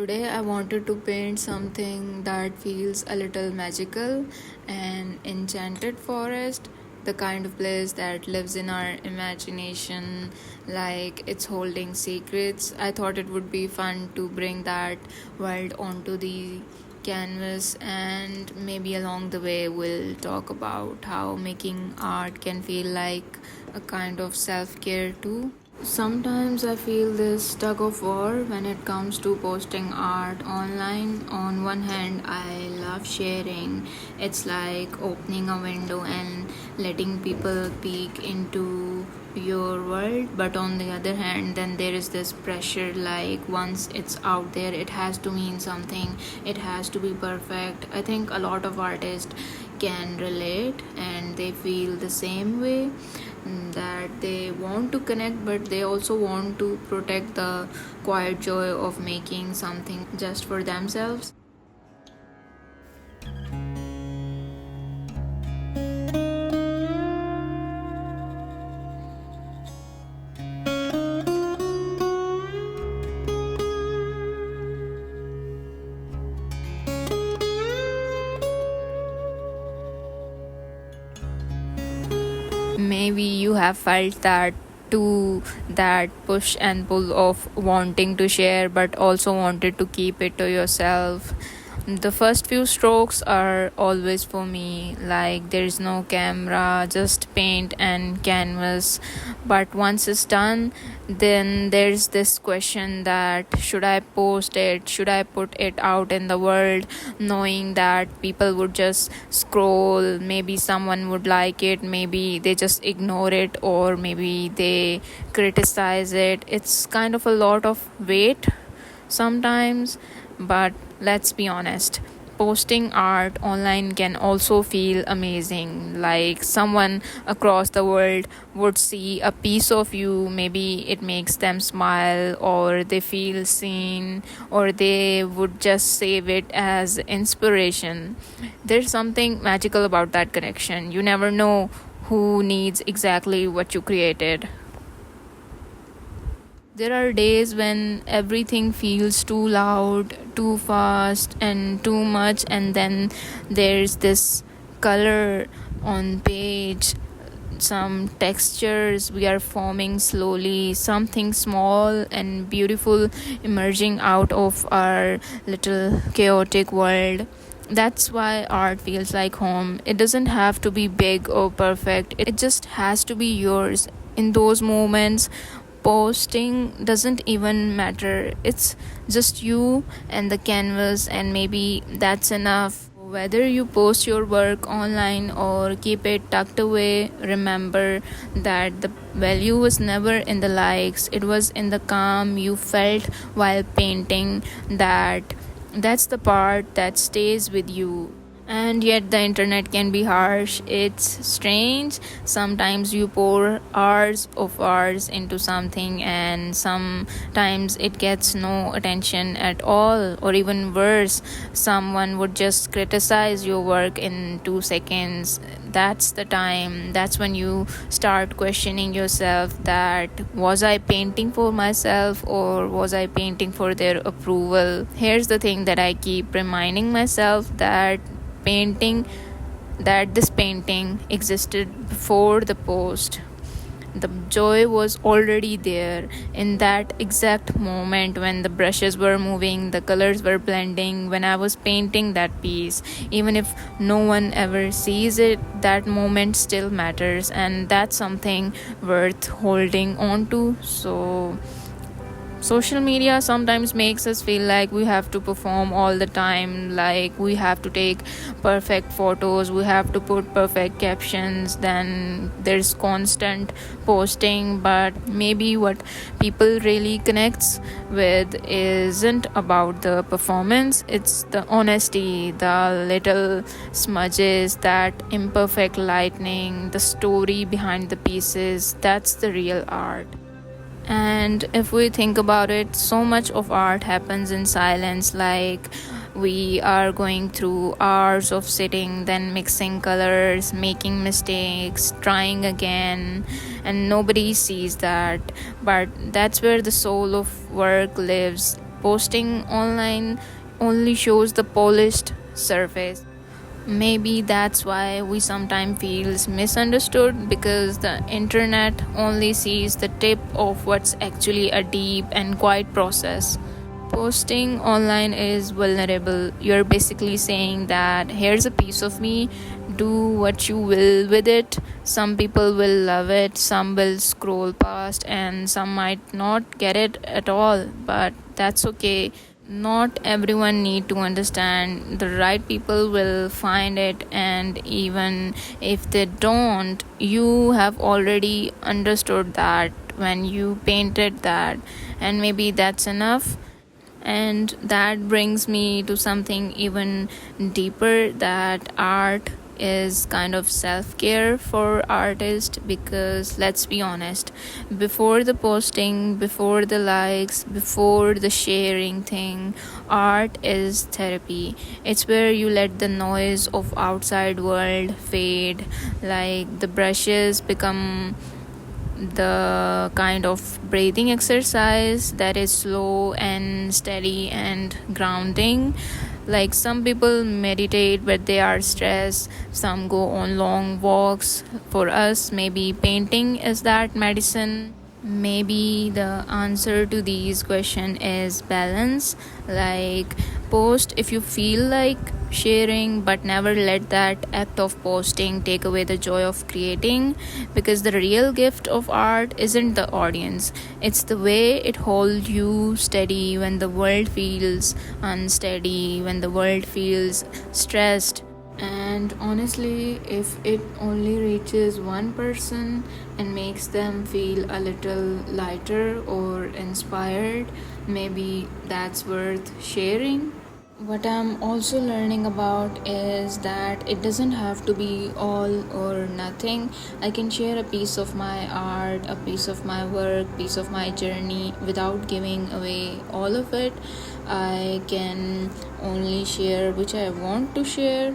Today I wanted to paint something that feels a little magical, an enchanted forest, the kind of place that lives in our imagination like it's holding secrets. I thought it would be fun to bring that world onto the canvas, and maybe along the way we'll talk about how making art can feel like a kind of self-care too. Sometimes I feel this tug of war when it comes to posting art online. On one hand, I love sharing. It's like opening a window and letting people peek into your world. But on the other hand, then there is this pressure like once it's out there, it has to mean something, it has to be perfect. I think a lot of artists can relate and they feel the same way, that they want to connect but they also want to protect the quiet joy of making something just for themselves. Maybe you have felt that too, that push and pull of wanting to share but also wanted to keep it to yourself. The first few strokes are always for me, like there is no camera, just paint and canvas. But once it's done, then there's this question that should I post it? Should I put it out in the world, knowing that people would just scroll? Maybe someone would like it, maybe they just ignore it, or maybe they criticize it. It's kind of a lot of weight sometimes, but let's be honest. Posting art online can also feel amazing. Like someone across the world would see a piece of you, maybe it makes them smile, or they feel seen, or they would just save it as inspiration. There's something magical about that connection. You never know who needs exactly what you created. There are days when everything feels too loud, too fast, and too much, and then there's this color on page, some textures we are forming slowly, something small and beautiful emerging out of our little chaotic world. That's why art feels like home. It doesn't have to be big or perfect, it just has to be yours. In those moments, posting doesn't even matter. It's just you and the canvas, and maybe that's enough. Whether you post your work online or keep it tucked away, remember that the value was never in the likes, it was in the calm you felt while painting. That's the part that stays with you. And yet, the internet can be harsh. It's strange. Sometimes you pour hours into something, and sometimes it gets no attention at all. Or even worse, someone would just criticize your work in 2 seconds. That's when you start questioning yourself, that was I painting for myself or was I painting for their approval? Here's the thing that I keep reminding myself, painting that this painting existed before the post. The joy was already there in that exact moment when the brushes were moving, the colors were blending, when I was painting that piece. Even if no one ever sees it, that moment still matters, and that's something worth holding on to. So social media sometimes makes us feel like we have to perform all the time, like we have to take perfect photos, we have to put perfect captions, then there's constant posting. But maybe what people really connects with isn't about the performance, it's the honesty, the little smudges, that imperfect lightning, the story behind the pieces. That's the real art. And if we think about it, so much of art happens in silence, like we are going through hours of sitting, then mixing colors, making mistakes, trying again, and nobody sees that. But that's where the soul of work lives. posting online only shows the polished surface. Maybe that's why we sometimes feels misunderstood, because the internet only sees the tip of what's actually a deep and quiet process. Posting online is vulnerable. You're basically saying that here's a piece of me, do what you will with it. Some people will love it, some will scroll past, and some might not get it at all, but that's okay. Not everyone need to understand. The right people will find it, and even if they don't, you have already understood that when you painted that, and maybe that's enough. And that brings me to something even deeper, that art is kind of self-care for artists, because let's be honest, before the posting, before the likes, before the sharing thing, art is therapy. It's where you let the noise of outside world fade, like the brushes become the kind of breathing exercise that is slow and steady and grounding. Like some people meditate when they are stressed, some go on long walks. For us, maybe painting is that medicine. Maybe the answer to these question is balance. Like, post if you feel like sharing, but never let that act of posting take away the joy of creating, because the real gift of art isn't the audience, it's the way it holds you steady when the world feels unsteady, when the world feels stressed. And honestly, if it only reaches one person and makes them feel a little lighter or inspired, maybe that's worth sharing. What I'm also learning about is that it doesn't have to be all or nothing. I can share a piece of my art, a piece of my work, piece of my journey without giving away all of it. I can only share which I want to share.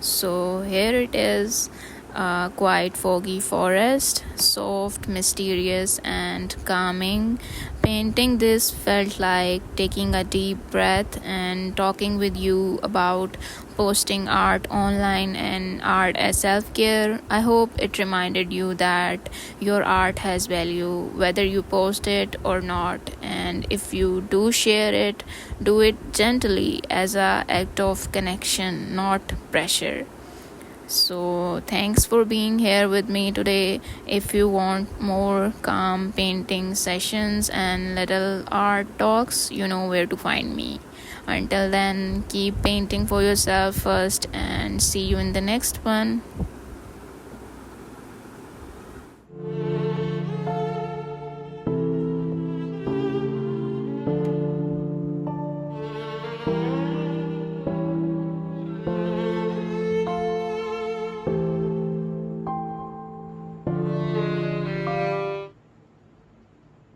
So here it is, a quiet foggy forest, soft, mysterious, and calming. Painting this felt like taking a deep breath and talking with you about posting art online and art as self care. I hope it reminded you that your art has value whether you post it or not. And if you do share it, do it gently as a act of connection, not pressure. So, thanks for being here with me today. If you want more calm painting sessions and little art talks, you know where to find me. Until then, keep painting for yourself first and see you in the next one.